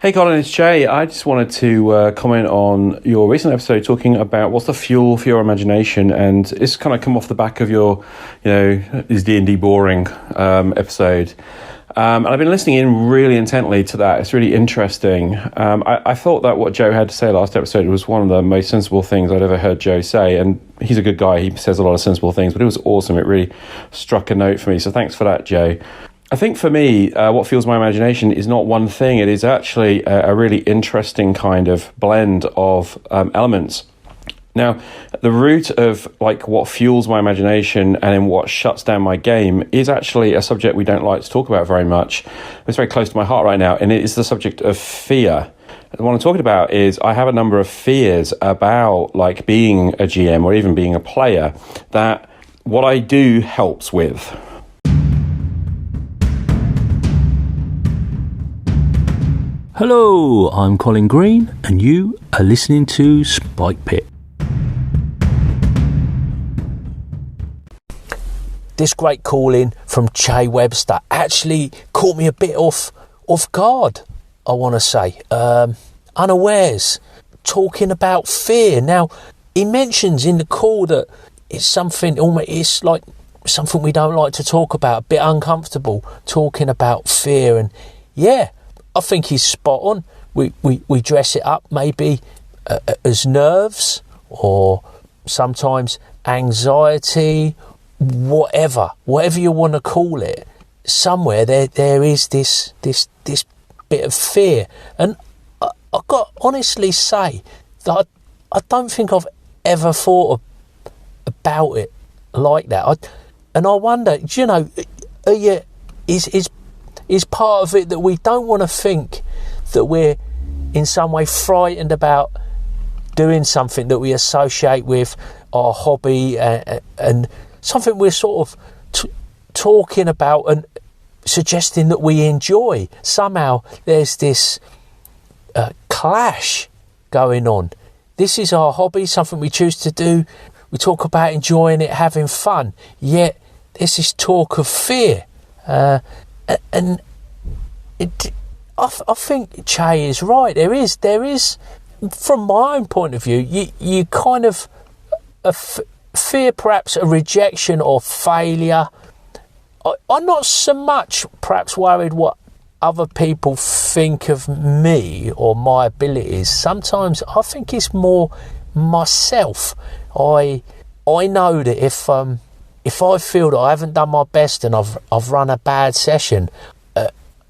Hey Colin, it's Che. I just wanted to comment on your recent episode talking about what's the fuel for your imagination, and it's kind of come off the back of your, is D&D boring episode. And I've been listening in really intently to that. It's really interesting. I thought that what Joe had to say last episode was one of the most sensible things I'd ever heard Joe say, and he's a good guy. He says a lot of sensible things, but it was awesome. It really struck a note for me, so thanks for that, Joe. I think for me, what fuels my imagination is not one thing. It is actually a really interesting kind of blend of elements. Now, the root of what fuels my imagination and in what shuts down my game is actually a subject we don't like to talk about very much. It's very close to my heart right now, and it is the subject of fear. What I'm talking about is I have a number of fears about being a GM or even being a player that what I do helps with. Hello, I'm Colin Green, and you are listening to Spike Pit. This great call-in from Che Webster actually caught me a bit off guard, I want to say. Unawares, talking about fear. Now, he mentions in the call that it's something we don't like to talk about, a bit uncomfortable, talking about fear. And yeah, I think he's spot on. We dress it up maybe as nerves or sometimes anxiety, whatever you want to call it. Somewhere there is this bit of fear, and I got to honestly say that I don't think I've ever thought about it like that. I wonder, is part of it that we don't want to think that we're in some way frightened about doing something that we associate with our hobby and something we're sort of talking about and suggesting that we enjoy. Somehow there's this clash going on. This is our hobby, something we choose to do. We talk about enjoying it, having fun, yet there's this talk of fear. And I think Che is right. There is, from my own point of view, you kind of fear perhaps a rejection or failure. I'm not so much perhaps worried what other people think of me or my abilities. Sometimes I think it's more myself. I know that if I feel that I haven't done my best and I've run a bad session,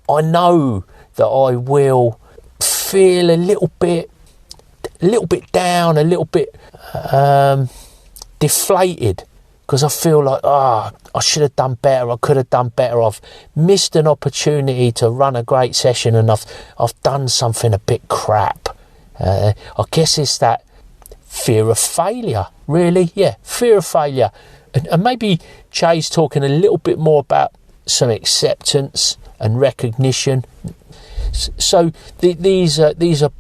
I know that I will feel a little bit down, a little bit deflated, because I feel like I should have done better, I could have done better, I've missed an opportunity to run a great session and I've done something a bit crap. I guess it's that fear of failure, really. Yeah, fear of failure. And maybe Che's talking a little bit more about some acceptance and recognition. So these are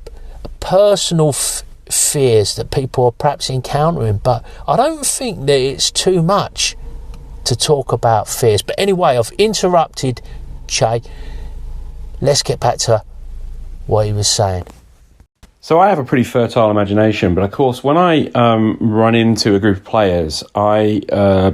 personal fears that people are perhaps encountering, but I don't think that it's too much to talk about fears. But anyway, I've interrupted Che. Let's get back to what he was saying. So I have a pretty fertile imagination, but of course when I run into a group of players, I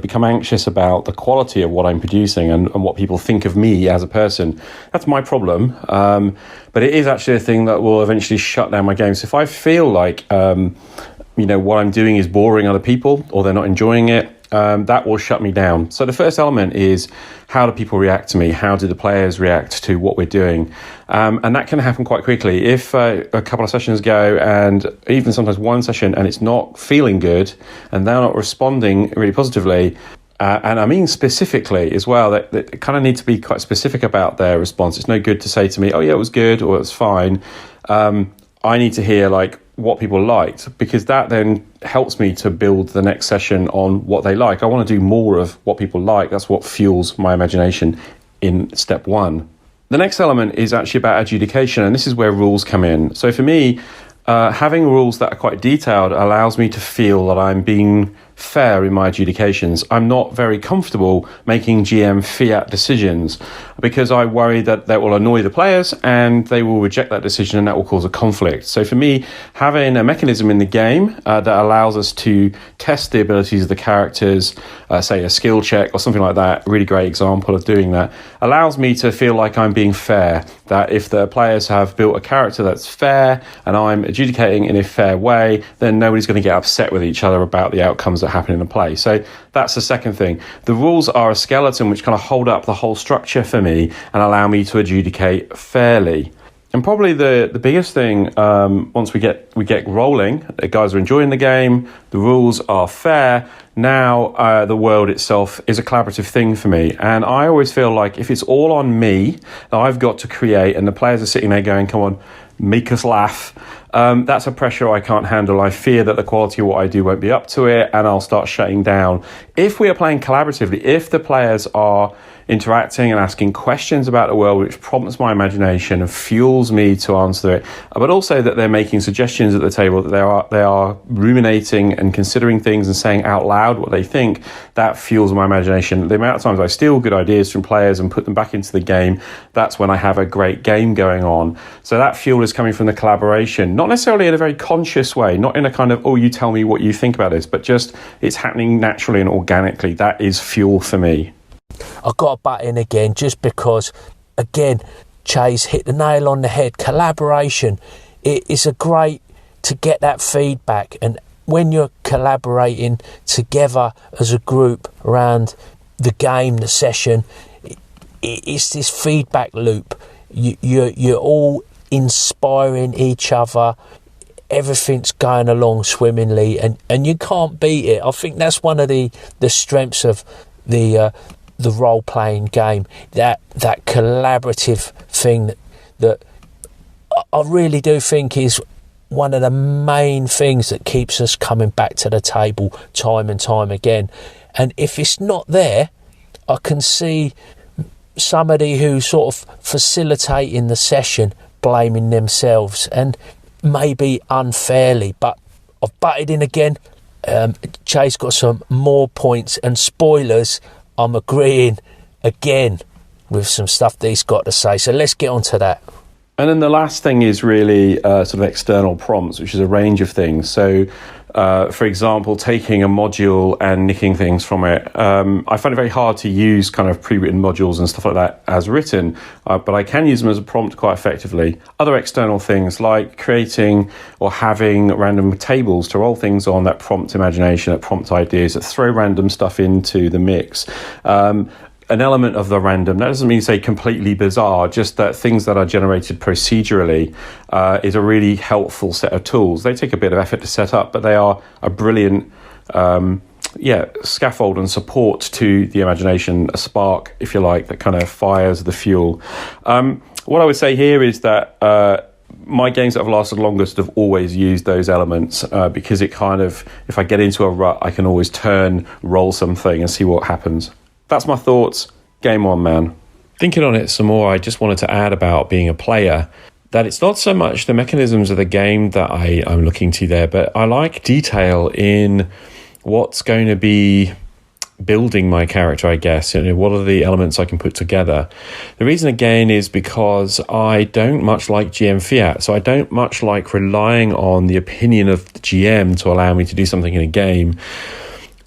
become anxious about the quality of what I'm producing and what people think of me as a person. That's my problem, but it is actually a thing that will eventually shut down my game. So if I feel like what I'm doing is boring other people or they're not enjoying it, that will shut me down. So the first element is, how do people react to me? How do the players react to what we're doing? And that can happen quite quickly. If a couple of sessions go, and even sometimes one session, and it's not feeling good, and they're not responding really positively, and I mean specifically as well, that kind of need to be quite specific about their response. It's no good to say to me, oh yeah, it was good, or it's fine. I need to hear what people liked, because that then helps me to build the next session on what they like. I want to do more of what people like. That's what fuels my imagination in step one. The next element is actually about adjudication, and this is where rules come in. So for me, having rules that are quite detailed allows me to feel that I'm being fair in my adjudications. I'm not very comfortable making GM fiat decisions because I worry that will annoy the players and they will reject that decision and that will cause a conflict. So for me, having a mechanism in the game that allows us to test the abilities of the characters, say a skill check or something like that, really great example of doing that, allows me to feel like I'm being fair, that if the players have built a character that's fair and I'm adjudicating in a fair way, then nobody's going to get upset with each other about the outcomes that happen in the play. So that's the second thing. The rules are a skeleton which kind of hold up the whole structure for me and allow me to adjudicate fairly. And probably the biggest thing, once we get rolling, the guys are enjoying the game, the rules are fair, now the world itself is a collaborative thing for me. And I always feel like if it's all on me, that I've got to create, and the players are sitting there going, come on, make us laugh, that's a pressure I can't handle. I fear that the quality of what I do won't be up to it, and I'll start shutting down. If we are playing collaboratively, if the players are interacting and asking questions about the world, which prompts my imagination and fuels me to answer it, but also that they're making suggestions at the table, that they are ruminating and considering things and saying out loud what they think, that fuels my imagination. The amount of times I steal good ideas from players and put them back into the game, that's when I have a great game going on. So that fuel is coming from the collaboration, not necessarily in a very conscious way, not in a kind of, oh, you tell me what you think about this, but just it's happening naturally and organically. That is fuel for me. I've got to butt in again just because, again, Che's hit the nail on the head. Collaboration, it is a great to get that feedback. And when you're collaborating together as a group around the game, the session, it's this feedback loop. You're all inspiring each other. Everything's going along swimmingly and you can't beat it. I think that's one of the strengths of the role-playing game, that collaborative thing that I really do think is one of the main things that keeps us coming back to the table time and time again. And if it's not there, I can see somebody who's sort of facilitating the session blaming themselves, and maybe unfairly, but I've butted in again. Che's got some more points and spoilers. I'm agreeing again with some stuff that he's got to say. So let's get on to that. And then the last thing is really sort of external prompts, which is a range of things. So, for example, taking a module and nicking things from it. I find it very hard to use kind of pre-written modules and stuff like that as written, but I can use them as a prompt quite effectively. Other external things like creating or having random tables to roll things on that prompt imagination, that prompt ideas, that throw random stuff into the mix. An element of the random, that doesn't mean say completely bizarre, just that things that are generated procedurally is a really helpful set of tools. They take a bit of effort to set up, but they are a brilliant scaffold and support to the imagination, a spark, if you like, that kind of fires the fuel. What I would say here is that my games that have lasted longest have always used those elements because it kind of, if I get into a rut, I can always roll something and see what happens. That's my thoughts. Game on, man. Thinking on it some more, I just wanted to add about being a player, that it's not so much the mechanisms of the game that I'm looking to there, but I like detail in what's going to be building my character, I guess. What are the elements I can put together? The reason, again, is because I don't much like GM fiat, so I don't much like relying on the opinion of the GM to allow me to do something in a game.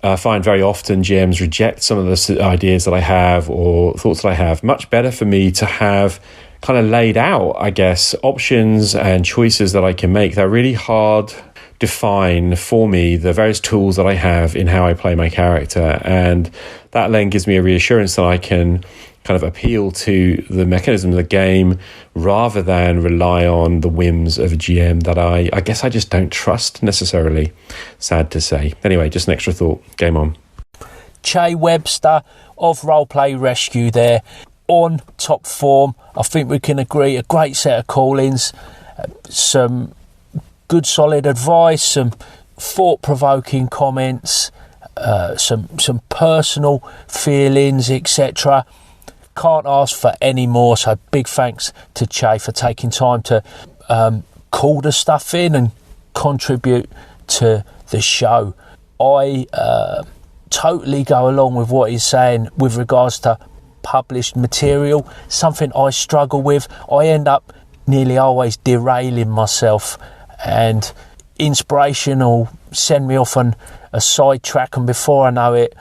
I find very often GMs reject some of the ideas that I have or thoughts that I have. Much better for me to have kind of laid out, I guess, options and choices that I can make that are really hard define for me the various tools that I have in how I play my character. And that then gives me a reassurance that I can kind of appeal to the mechanism of the game rather than rely on the whims of a GM that I guess I just don't trust necessarily. Sad to say. Anyway, just an extra thought. Game on. Che Webster of Roleplay Rescue there on top form. I think we can agree, a great set of call-ins, some good solid advice, some thought-provoking comments, some personal feelings, etc. Can't ask for any more, so big thanks to Che for taking time to call the stuff in and contribute to the show. I totally go along with what he's saying with regards to published material. Something I struggle with. I end up nearly always derailing myself, and inspiration will send me off on a sidetrack, and before I know it,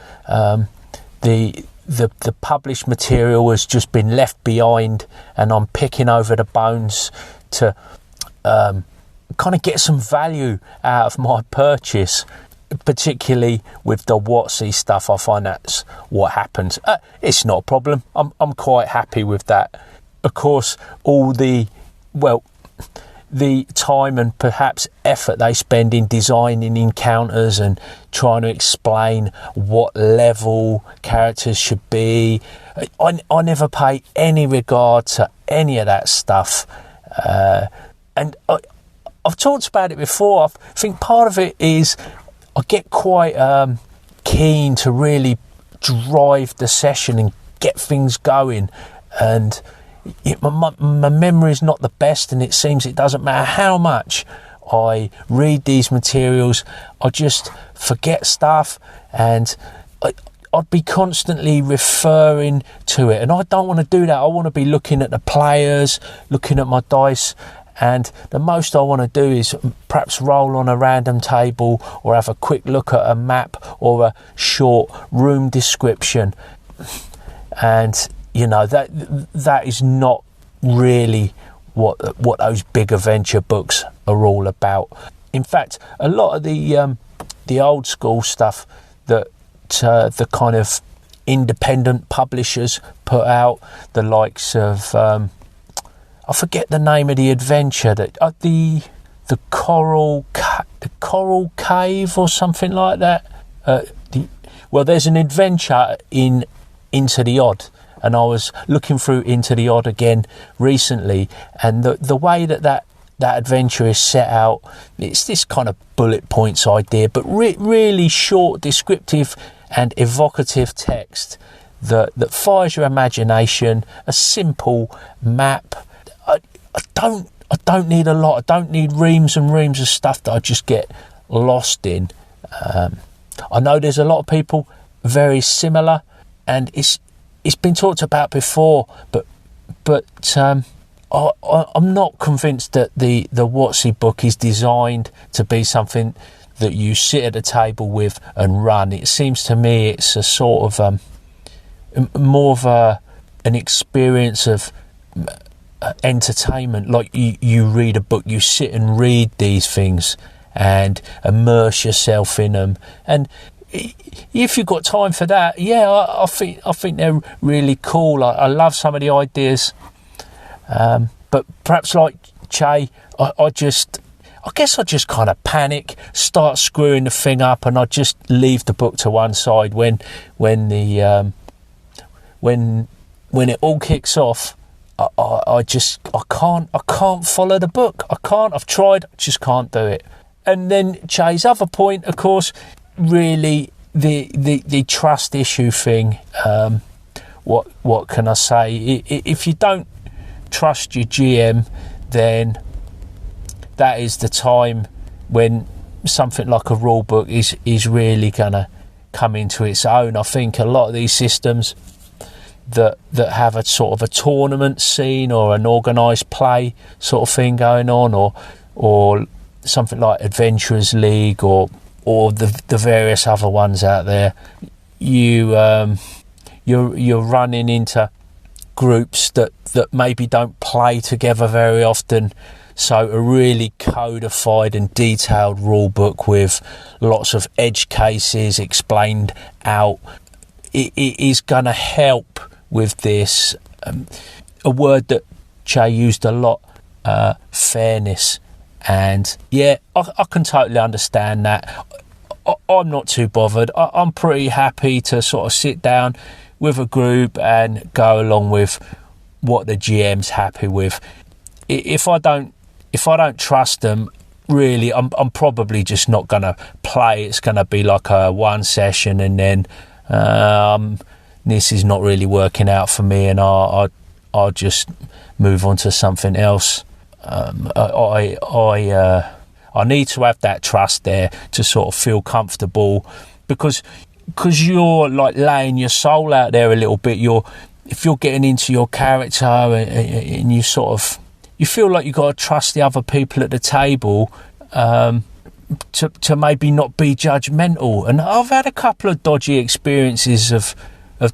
the published material has just been left behind, and I'm picking over the bones to kind of get some value out of my purchase. Particularly with the WotC stuff, I find that's what happens. It's not a problem. I'm quite happy with that. Of course, all the time and perhaps effort they spend in designing encounters and trying to explain what level characters should be, I never pay any regard to any of that stuff. And I've talked about it before. I think part of it is I get quite keen to really drive the session and get things going, and my memory is not the best, and it seems it doesn't matter how much I read these materials, I just forget stuff, and I'd be constantly referring to it, and I don't want to do that. I want to be looking at the players, looking at my dice, and the most I want to do is perhaps roll on a random table or have a quick look at a map or a short room description. And you know, that is not really what those big adventure books are all about. In fact, a lot of the old school stuff that the kind of independent publishers put out, the likes of I forget the name of the adventure, that the Coral Cave or something like that. There's an adventure in Into the Odd, and I was looking through Into the Odd again recently, and the way that adventure is set out, it's this kind of bullet points idea, but really short, descriptive and evocative text that fires your imagination, a simple map. I don't need a lot. I don't need reams and reams of stuff that I just get lost in. I know there's a lot of people very similar, and it's been talked about before, but I'm not convinced that the WotC book is designed to be something that you sit at a table with and run. It seems to me it's a sort of more of an experience of entertainment. Like you read a book, you sit and read these things and immerse yourself in them, and if you've got time for that, I think they're really cool. I love some of the ideas, but perhaps like Che, I guess I just kind of panic, start screwing the thing up, and I just leave the book to one side when it all kicks off. I can't follow the book. I've tried, just can't do it. And then Che's other point, of course, really the trust issue thing. What can I say? If you don't trust your GM, then that is the time when something like a rule book is really gonna come into its own. I think a lot of these systems that have a sort of a tournament scene or an organised play sort of thing going on, or something like Adventurers League or the various other ones out there, you're running into groups that maybe don't play together very often. So a really codified and detailed rule book with lots of edge cases explained out, it is going to help with this. A word that Che used a lot, fairness. And yeah, I can totally understand that. I'm not too bothered. I'm pretty happy to sort of sit down with a group and go along with what the GM's happy with. If I don't trust them, really, I'm probably just not going to play. It's going to be like a one session, and then this is not really working out for me, and I'll I just move on to something else. I I need to have that trust there to sort of feel comfortable, because you're like laying your soul out there a little bit. If you're getting into your character and you sort of, you feel like you've got to trust the other people at the table to maybe not be judgmental. And I've had a couple of dodgy experiences of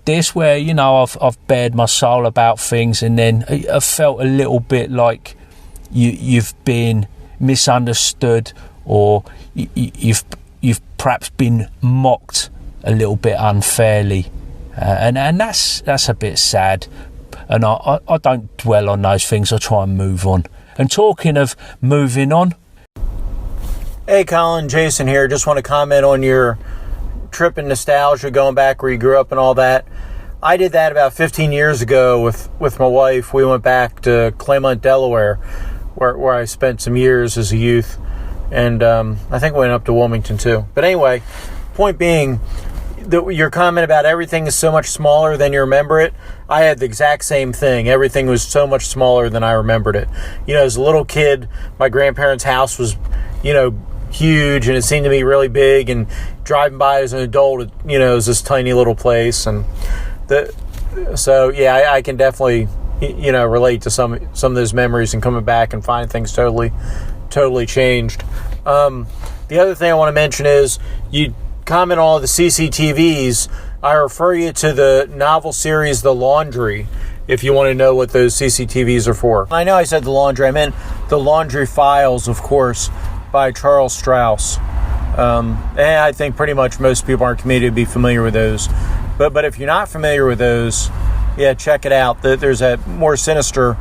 this where, you know, I've bared my soul about things, and then I've felt a little bit like you've been misunderstood, or you've perhaps been mocked a little bit unfairly, and that's a bit sad. And I don't dwell on those things. I try and move on. And talking of moving on, hey Colin, Jason here. Just want to comment on your trip in nostalgia, going back where you grew up and all that. I did that about 15 years ago with my wife. We went back to Claymont, Delaware, where I spent some years as a youth, and I think we went up to Wilmington too. But anyway, point being, your comment about everything is so much smaller than you remember it, I had the exact same thing. Everything was so much smaller than I remembered it. You know, as a little kid, my grandparents' house was, you know, huge, and it seemed to me really big, and driving by as an adult, you know, it was this tiny little place. And so yeah, I can definitely, you know, relate to some of those memories and coming back and finding things totally changed. The other thing I want to mention is, you comment on all the CCTVs. I refer you to the novel series The Laundry if you want to know what those CCTVs are for. I know I said The Laundry, I meant The Laundry Files, of course, by Charles Strauss. And I think pretty much most people in our community would be familiar with those. But if you're not familiar with those, yeah, check it out. There's a more sinister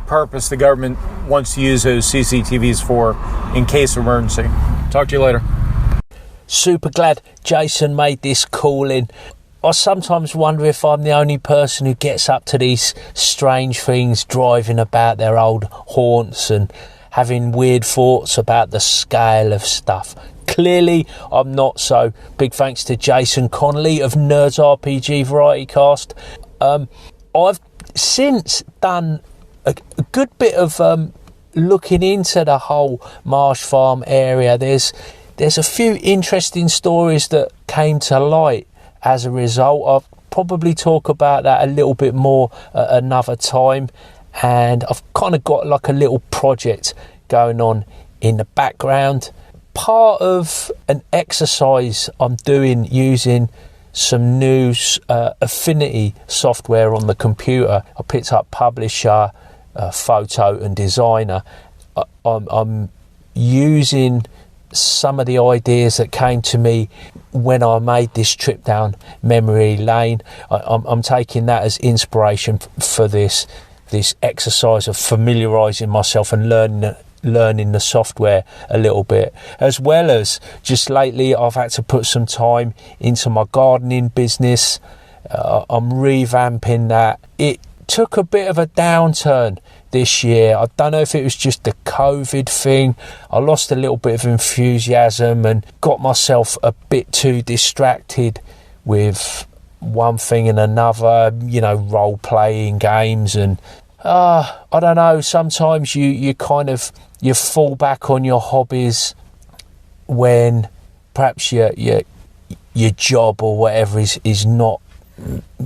purpose the government wants to use those CCTVs for in case of emergency. Talk to you later. super glad Jason made this call in. I sometimes wonder if I'm the only person who gets up to these strange things, driving about their old haunts and having weird thoughts about the scale of stuff. Clearly, I'm not, so big thanks to Jason Connerley of Nerds RPG Variety Cast. I've since done a good bit of looking into the whole Marsh Farm area. There's a few interesting stories that came to light as a result. I'll probably talk about that a little bit more at another time. And I've kind of got like a little project going on in the background. Part of an exercise I'm doing using some new Affinity software on the computer. I picked up Publisher, Photo and Designer. I'm using some of the ideas that came to me when I made this trip down memory lane. I'm taking that as inspiration for this exercise of familiarising myself and learning the software a little bit, as well as just lately I've had to put some time into my gardening business. I'm revamping that. It took a bit of a downturn this year. I don't know if it was just the COVID thing. I lost a little bit of enthusiasm and got myself a bit too distracted with one thing and another, role-playing games. And I don't know, sometimes you fall back on your hobbies when perhaps your job or whatever is not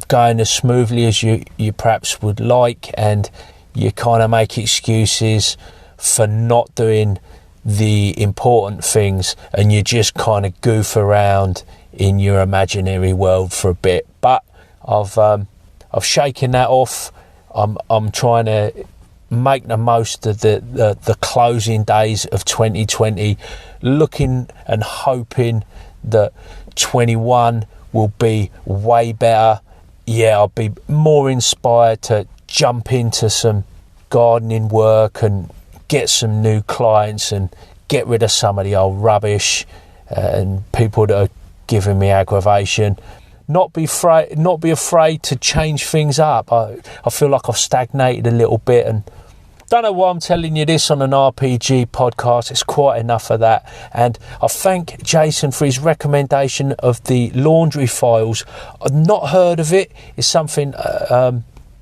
going as smoothly as you perhaps would like, and you kind of make excuses for not doing the important things, and you just kind of goof around in your imaginary world for a bit. But I've shaken that off. I'm trying to make the most of the closing days of 2020, looking and hoping that 21 will be way better. Yeah, I'll be more inspired to jump into some gardening work and get some new clients and get rid of some of the old rubbish and people that are giving me aggravation. Not be afraid to change things up. I feel like I've stagnated a little bit, and don't know why I'm telling you this on an RPG podcast. It's quite enough of that. And I thank Jason for his recommendation of the Laundry Files. I've not heard of it. It's something,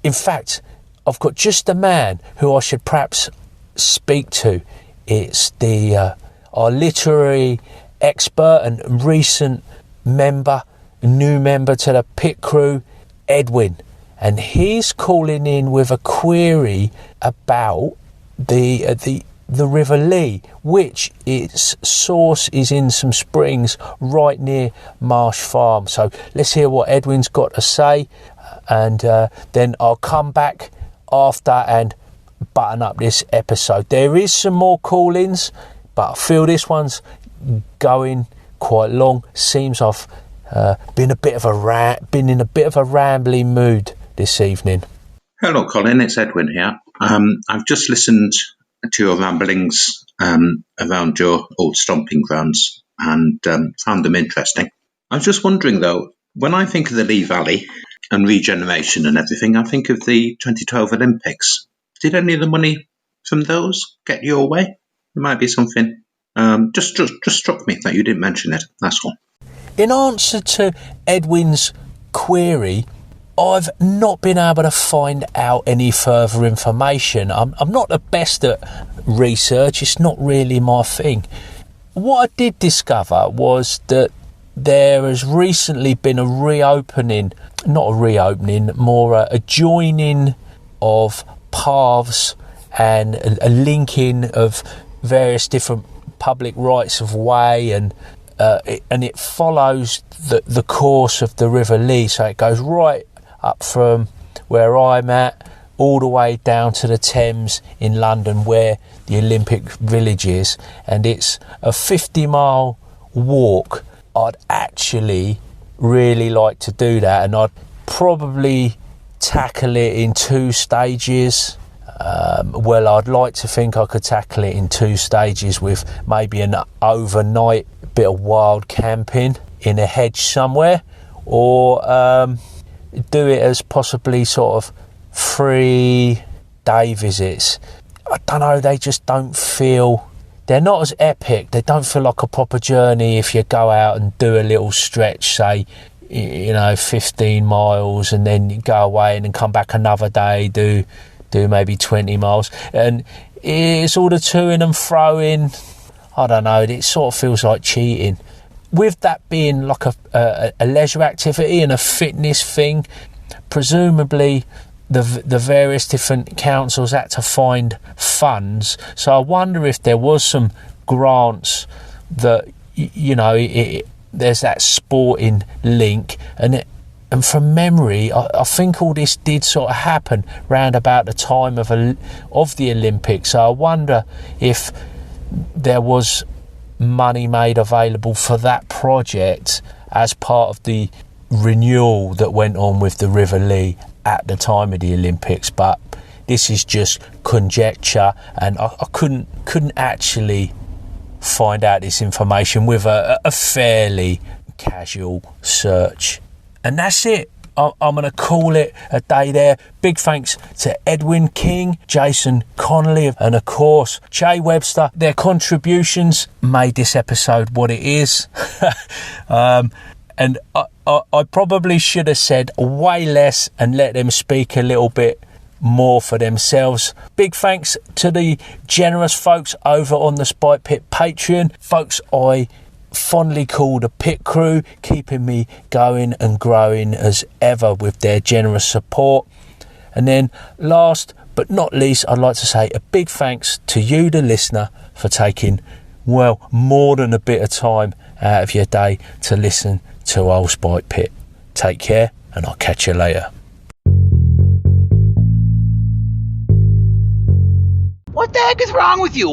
in fact, I've got just the man who I should perhaps speak to. It's the our literary expert and recent new member to the pit crew, Edwin. And he's calling in with a query about the River Lee, which its source is in some springs right near Marsh Farm. So let's hear what Edwin's got to say, and then I'll come back after and button up this episode. There is some more call-ins, but I feel this one's going quite long. Seems I've been in a bit of a rambling mood this evening. Hello, Colin. It's Edwin here. I've just listened to your ramblings around your old stomping grounds and found them interesting. I was just wondering, though, when I think of the Lee Valley and regeneration and everything, I think of the 2012 Olympics. Did any of the money from those get your way? There might be something. Just struck me that you didn't mention it. That's all. In answer to Edwin's query, I've not been able to find out any further information. I'm not the best at research. It's not really my thing. What I did discover was that there has recently been a joining of paths and a linking of various different public rights of way, and it follows the course of the River Lee. So it goes right up from where I'm at all the way down to the Thames in London, where the Olympic Village is, and it's a 50-mile walk. I'd actually really like to do that, and I'd probably tackle it in 2 stages. I'd like to think I could tackle it in 2 stages with maybe an overnight bit of wild camping in a hedge somewhere, or do it as possibly sort of 3-day visits. I don't know, they just don't feel, they're not as epic. They don't feel like a proper journey if you go out and do a little stretch, say, 15 miles, and then you go away and then come back another day, do maybe 20 miles. And it's all the to-ing and fro-ing. I don't know, it sort of feels like cheating. With that being like a leisure activity and a fitness thing, presumably the various different councils had to find funds. So I wonder if there was some grants that, there's that sporting link, and from memory, I think all this did sort of happen round about the time of the Olympics. So I wonder if there was money made available for that project as part of the renewal that went on with the River Lee at the time of the Olympics. But this is just conjecture, and I couldn't actually find out this information with a fairly casual search. And that's it. I'm going to call it a day there. Big thanks to Edwin King, Jason Connerley, and of course Che Webster. Their contributions made this episode what it is. And I probably should have said way less and let them speak a little bit more for themselves. Big thanks to the generous folks over on the Spike Pit Patreon. Folks I fondly call the pit crew, keeping me going and growing as ever with their generous support. And then last but not least, I'd like to say a big thanks to you, the listener, for taking more than a bit of time out of your day to listen to old Spike Pit. Take care, and I'll catch you later. What the heck is wrong with you?